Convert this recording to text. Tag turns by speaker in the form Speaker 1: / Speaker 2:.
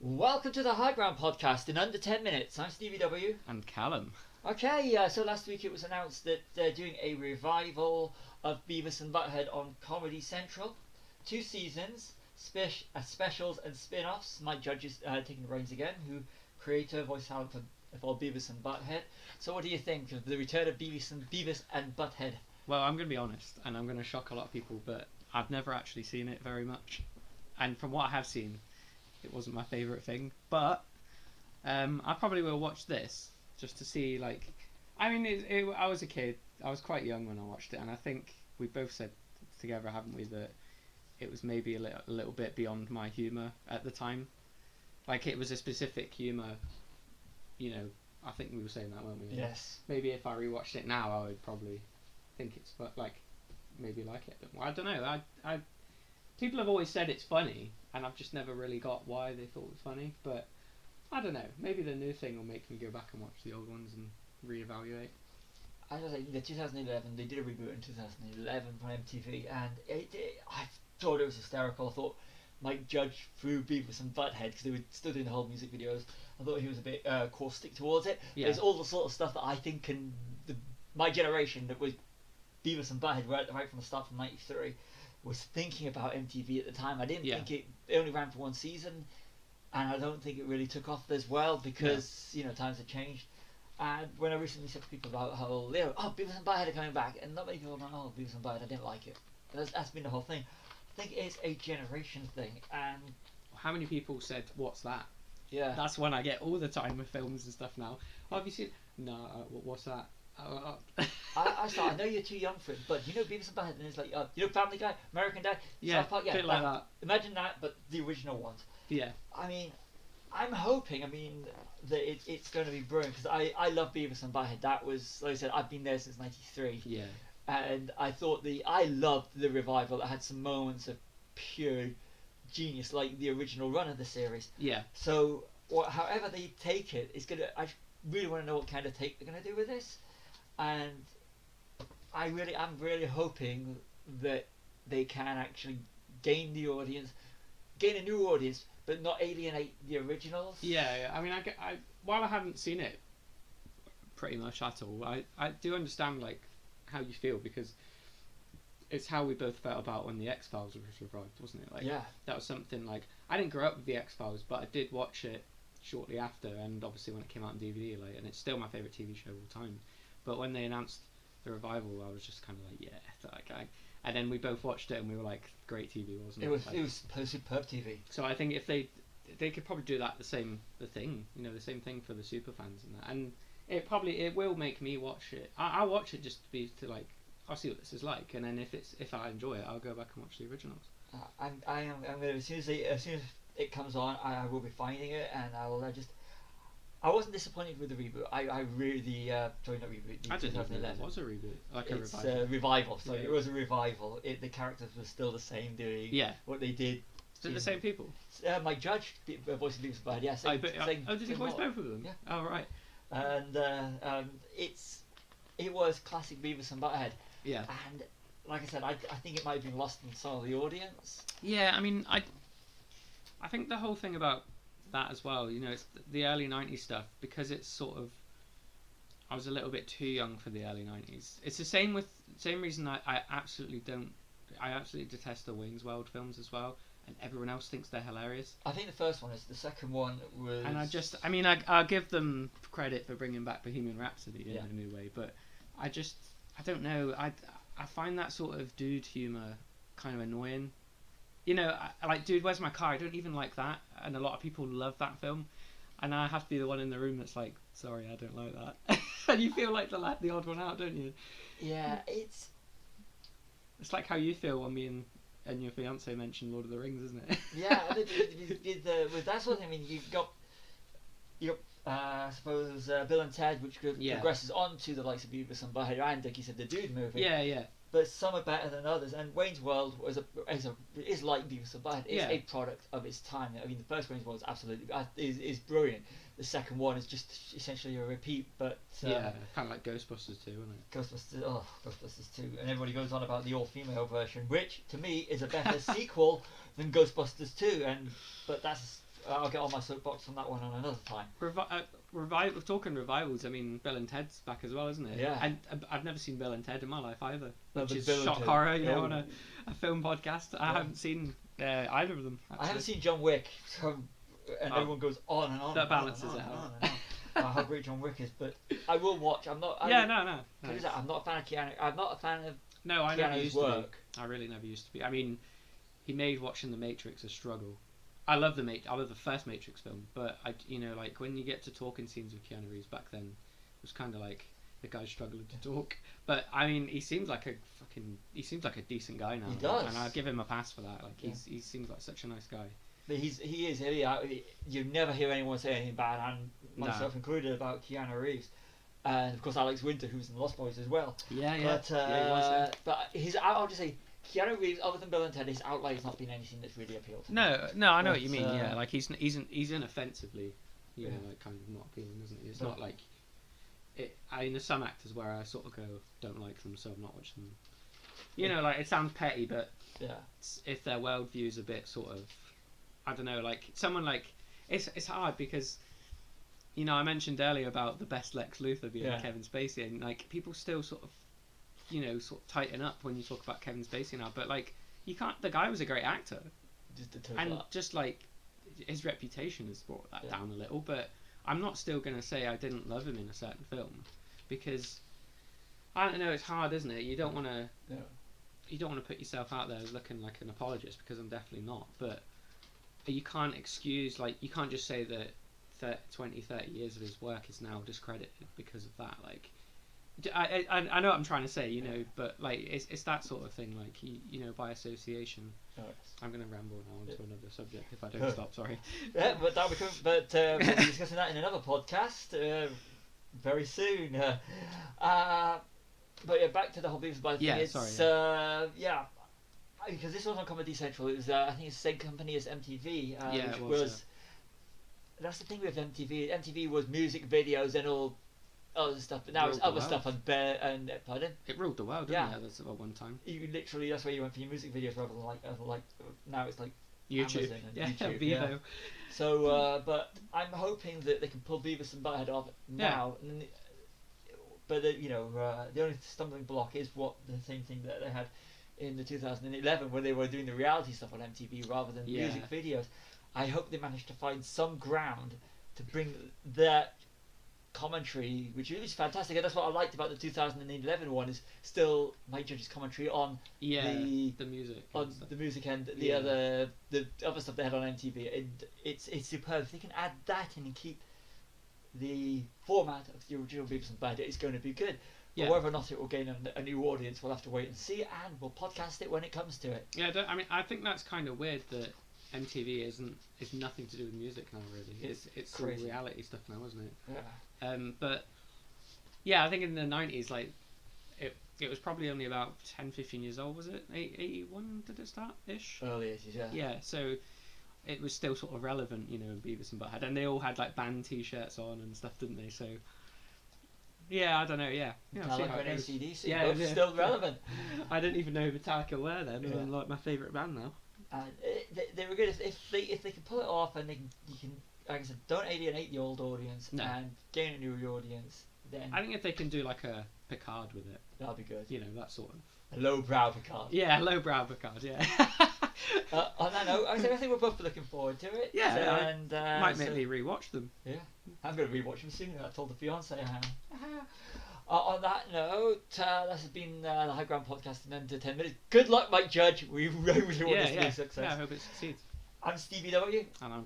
Speaker 1: Welcome to the High Ground podcast in under 10 minutes. I'm Stevie W.
Speaker 2: And Callum.
Speaker 1: Okay, so last week it was announced that they're doing a revival of Beavis and Butthead on Comedy Central. 2 seasons, specials and spin-offs. Mike Judge is taking the reins again, who creator, voice talent for Beavis and Butthead. So what do you think of the return of Beavis and Butthead?
Speaker 2: Well, I'm going to be honest, and I'm going to shock a lot of people, but I've never actually seen it very much. And from what I have seen, it wasn't my favourite thing. But I probably will watch this just to see, like... I mean, I was a kid. I was quite young when I watched it, and I think we both said together, haven't we, that it was maybe a little bit beyond my humour at the time. Like, it was a specific humour, you know... I think we were saying that, weren't we?
Speaker 1: Yes.
Speaker 2: Maybe if I rewatched it now, I would probably think it's like maybe like it a bit more. I don't know. I people have always said it's funny, and I've just never really got why they thought it was funny. But I don't know. Maybe the new thing will make me go back and watch the old ones and reevaluate.
Speaker 1: I was like, the 2011, they did a reboot in 2011 from MTV, and I thought it was hysterical. I thought Mike Judge threw Beavis and Butthead because they were still doing the whole music videos. I thought he was a bit caustic towards it.
Speaker 2: Yeah.
Speaker 1: There's all the sort of stuff that I think my generation that was Beavis and Butthead right from the start from '93 was thinking about MTV at the time. I didn't think it only ran for one season, and I don't think it really took off as well because times have changed. And when I recently said to people about how Beavis and Butthead are coming back, and not many people know, Beavis and Butthead, I didn't like it. That's been the whole thing. I think it's a generation thing, and
Speaker 2: how many people said, "What's that?"
Speaker 1: Yeah,
Speaker 2: that's one I get all the time with films and stuff now. Obviously, no, what's that?
Speaker 1: I know you're too young for it, but Beavis and Butthead, and it's like Family Guy, American Dad,
Speaker 2: yeah,
Speaker 1: South Park,
Speaker 2: bit like that.
Speaker 1: Imagine that, but the original ones.
Speaker 2: Yeah.
Speaker 1: I mean, I'm hoping. That it's going to be brilliant because I love Beavis and Butthead. That was, like I said, I've been there since '93.
Speaker 2: Yeah.
Speaker 1: And I thought I loved the revival. That had some moments of pure genius, like the original run of the series.
Speaker 2: Yeah.
Speaker 1: So, however they take it, I really want to know what kind of take they're gonna do with this, and I'm really hoping that they can actually gain a new audience, but not alienate the originals.
Speaker 2: Yeah. I mean, while I haven't seen it pretty much at all, I do understand like how you feel, because it's how we both felt about when the X-Files was revived, wasn't it? Like,
Speaker 1: yeah,
Speaker 2: that was something like, I didn't grow up with the X-Files, but I did watch it shortly after, and obviously when it came out on DVD, like, and it's still my favourite TV show of all time. But when they announced the revival, I was just kind of like, and then we both watched it and we were like, great TV, wasn't it?
Speaker 1: It was superb TV.
Speaker 2: So I think if they could probably do that the same thing for the super fans and that, and it will make me watch it. I'll watch it just to like, I'll see what this is like, and then if I enjoy it, I'll go back and watch the originals.
Speaker 1: I'm gonna, as soon as it comes on, I will be finding it, and I wasn't disappointed with the reboot. I really joined that reboot.
Speaker 2: I didn't know it was a reboot, like
Speaker 1: it's
Speaker 2: a revival.
Speaker 1: Revival. So it was a revival. The characters were still the same, doing what they did.
Speaker 2: Is it the same people?
Speaker 1: Mike Judge voicing Beavis and Butthead. Yeah.
Speaker 2: Did he voice both of them?
Speaker 1: Yeah.
Speaker 2: Oh right.
Speaker 1: And it was classic Beavis and Butthead.
Speaker 2: Yeah.
Speaker 1: And like I said, I think it might have been lost in some of the audience.
Speaker 2: Yeah, I mean, I think the whole thing about that as well, it's the early '90s stuff, because it's sort of, I was a little bit too young for the early '90s. It's the same reason I absolutely detest the Wayne's World films as well, and everyone else thinks they're hilarious.
Speaker 1: I think the first one is. The second one was.
Speaker 2: And I'll give them credit for bringing back Bohemian Rhapsody in a new way, but I don't know. I find that sort of dude humour kind of annoying. I like, Dude, Where's My Car? I don't even like that, and a lot of people love that film, and I have to be the one in the room that's like, sorry, I don't like that. And you feel like the odd one out, don't you?
Speaker 1: Yeah, it's
Speaker 2: like how you feel when me and your fiance mentioned Lord of the Rings, isn't it?
Speaker 1: Yeah, with that sort of thing. I mean, you've got I suppose Bill and Ted, which progresses on to the likes of Beavis and Butthead, and like you said, the Dude movie.
Speaker 2: Yeah.
Speaker 1: But some are better than others, and Wayne's World is like Beavis and Butthead. It's a product of its time. I mean, the first Wayne's World is brilliant. The second one is just essentially a repeat, but
Speaker 2: kind of like Ghostbusters 2, isn't it?
Speaker 1: Ghostbusters 2, and everybody goes on about the all-female version, which to me is a better sequel than Ghostbusters 2, but that's I'll get on my soapbox on that one on another time.
Speaker 2: Talking revivals, I mean, Bill and Ted's back as well, isn't it?
Speaker 1: Yeah.
Speaker 2: And I've never seen Bill and Ted in my life either,
Speaker 1: No,
Speaker 2: which is
Speaker 1: Bill and
Speaker 2: shock
Speaker 1: Ted.
Speaker 2: horror,
Speaker 1: Yeah.
Speaker 2: on a film podcast. I haven't seen either of them. Actually.
Speaker 1: I haven't seen John Wick, and everyone goes on and on.
Speaker 2: That balances it
Speaker 1: out. How great John Wick is, but I will watch. I'm not.
Speaker 2: No.
Speaker 1: I'm not a fan of Keanu. I'm not a fan of.
Speaker 2: No, I never used
Speaker 1: work.
Speaker 2: to be. I really never used to be. I mean, he made watching The Matrix a struggle. I love the first Matrix film, but like when you get to talking scenes with Keanu Reeves back then, it was kind of like the guy struggling to talk. But I mean, he seems like a decent guy now.
Speaker 1: He does,
Speaker 2: and I give him a pass for that. Like he seems like such a nice guy.
Speaker 1: But he is. You never hear anyone say anything bad, and myself included, about Keanu Reeves. And of course Alex Winter, who's in The Lost Boys as well.
Speaker 2: Yeah.
Speaker 1: But I'll just say, Keanu Reeves, other than Bill and Ted, his outlay has not been anything that's really appealed to me.
Speaker 2: No, I know what you mean. Yeah, like he's inoffensively, like kind of not appealing, isn't he? It's not like it. I mean, there's some actors where I sort of go, don't like them, so I've not watched them. Like it sounds petty, but if their worldview's a bit sort of, I don't know, like someone like it's hard because. I mentioned earlier about the best Lex Luthor being Kevin Spacey, and like people still sort of, sort of tighten up when you talk about Kevin Spacey now. But like you can't. The guy was a great actor, just like his reputation has brought that down a little. But I'm not still gonna say I didn't love him in a certain film because I don't know. It's hard, isn't it? You don't want to.
Speaker 1: Yeah.
Speaker 2: You don't want to put yourself out there looking like an apologist because I'm definitely not. But you can't excuse you can't just say that. 20, 30 years of his work is now discredited because of that. Like, I know what I'm trying to say, but like it's that sort of thing. Like, by association. Oh, yes. I'm going to ramble now onto another subject if I don't stop. Sorry.
Speaker 1: Yeah, but that'll become. But we'll be discussing that in another podcast very soon. But yeah, back to the whole Beavis thing. Because this was on Comedy Central. It was I think it's the same company as MTV. Which was. That's the thing with MTV. MTV was music videos and all other stuff, but now it's other stuff and pardon.
Speaker 2: It ruled the world, didn't it? That's at one time.
Speaker 1: You literally, that's where you went for your music videos rather than like now it's like
Speaker 2: YouTube.
Speaker 1: YouTube,
Speaker 2: Vivo.
Speaker 1: Yeah. So, but I'm hoping that they can pull Beavis and Butthead off now. Yeah. But the only stumbling block is the same thing that they had in the 2011 when they were doing the reality stuff on MTV rather than music videos. I hope they manage to find some ground to bring that commentary, which is fantastic, and that's what I liked about the 2011 one. Is still Mike Judge's commentary on the music, the music and the other stuff they had on MTV. It's superb. If they can add that in and keep the format of the original Beavis and Butthead, it's going to be good. Yeah. But whether or not it will gain a new audience, we'll have to wait and see, and we'll podcast it when it comes to it.
Speaker 2: Yeah, I think that's kind of weird that MTV is nothing to do with music now, really. It's all reality stuff now, isn't it?
Speaker 1: Yeah.
Speaker 2: But yeah, I think in the 90s, like it was probably only about 10, 15 years old, was it? 81 did it start ish?
Speaker 1: Early 80s, yeah.
Speaker 2: Yeah, so it was still sort of relevant, in Beavis and Butthead, and they all had like band T-shirts on and stuff, didn't they? So yeah, I don't know. Yeah,
Speaker 1: Metallica and AC/DC, both still relevant.
Speaker 2: I didn't even know who Metallica were then. Yeah. They're like my favourite band now.
Speaker 1: They were good if they can pull it off, and you can, like I said, don't alienate the old audience and gain a new audience. Then
Speaker 2: I think if they can do like a Picard with it,
Speaker 1: that'll be good.
Speaker 2: That sort of
Speaker 1: a lowbrow Picard.
Speaker 2: Yeah, lowbrow Picard. Yeah.
Speaker 1: On that note, I think we're both looking forward to it.
Speaker 2: Yeah, and might make me rewatch them.
Speaker 1: Yeah, I'm going to rewatch them soon. I told the fiance I am. On that note, this has been the High Ground Podcast in under 10 minutes. Good luck, Mike Judge. We really want this to be a success.
Speaker 2: Yeah, I hope it succeeds.
Speaker 1: I'm Stevie W.
Speaker 2: And I'm Callum.